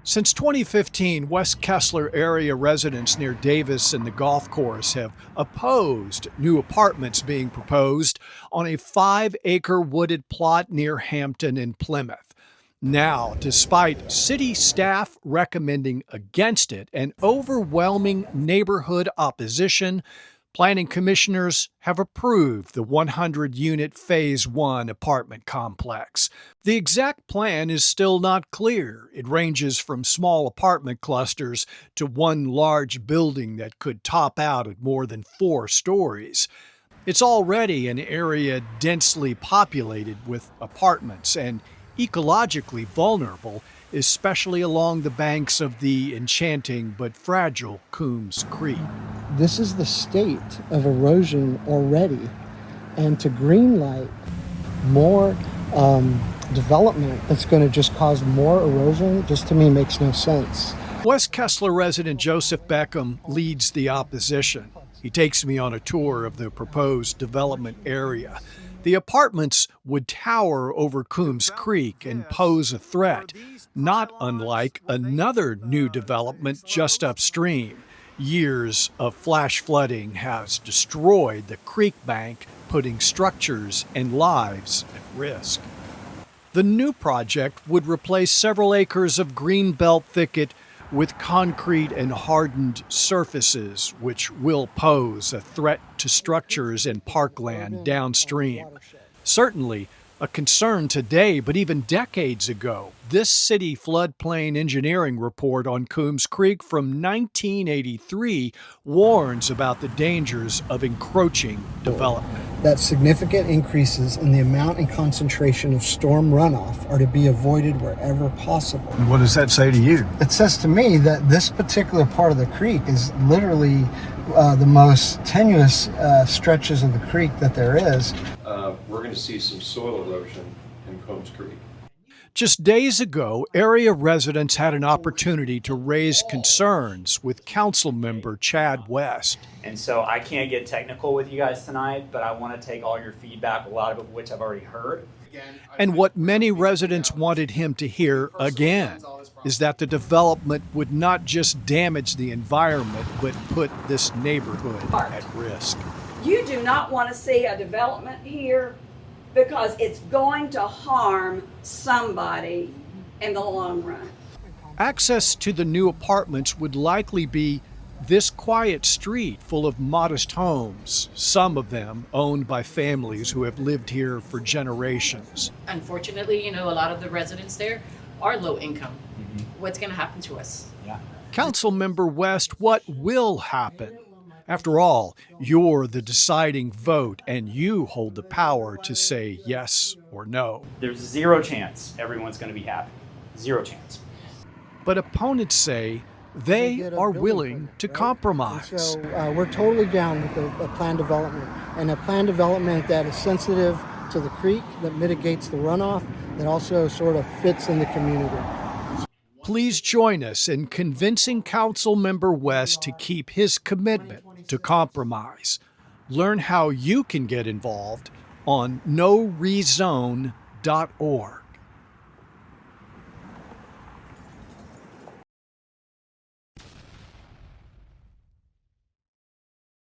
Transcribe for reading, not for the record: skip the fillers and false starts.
Since 2015, West Kessler area residents near Davis and the golf course have opposed new apartments being proposed on a 5-acre wooded plot near Hampton and Plymouth. Now, despite city staff recommending against it and overwhelming neighborhood opposition, planning commissioners have approved the 100-unit Phase 1 apartment complex. The exact plan is still not clear. It ranges from small apartment clusters to one large building that could top out at more than 4 stories. It's already an area densely populated with apartments and ecologically vulnerable, especially along the banks of the enchanting but fragile Coombs Creek. This is the state of erosion already, and to greenlight more development that's going to just cause more erosion, just to me makes no sense. West Kessler resident Joseph Beckham leads the opposition. He takes me on a tour of the proposed development area. The apartments would tower over Coombs Creek and pose a threat, not unlike another new development just upstream. Years of flash flooding has destroyed the creek bank, putting structures and lives at risk. The new project would replace several acres of greenbelt thicket with concrete and hardened surfaces, which will pose a threat to structures and parkland downstream. Certainly a concern today, but even decades ago, this city floodplain engineering report on Coombs Creek from 1983 warns about the dangers of encroaching development. That significant increases in the amount and concentration of storm runoff are to be avoided wherever possible. And what does that say to you? It says to me that this particular part of the creek is literally the most tenuous stretches of the creek that there is. We're going to see some soil erosion in Coombs Creek. Just days ago, area residents had an opportunity to raise concerns with council member Chad West. And so I can't get technical with you guys tonight, but I want to take all your feedback, a lot of it which I've already heard. And what many residents wanted him to hear again is that the development would not just damage the environment, but put this neighborhood at risk. You do not want to see a development here because it's going to harm somebody in the long run. Access to the new apartments would likely be this quiet street full of modest homes, some of them owned by families who have lived here for generations. Unfortunately, a lot of the residents there are low income. What's going to happen to us? Councilmember West, what will happen? After all, you're the deciding vote, and you hold the power to say yes or no. There's zero chance everyone's going to be happy. Zero chance. But opponents say they are willing to compromise. So we're totally down with a planned development, and a planned development that is sensitive to the creek, that mitigates the runoff, that also sort of fits in the community. Please join us in convincing Councilmember West to keep his commitment to compromise. Learn how you can get involved on norezone.org.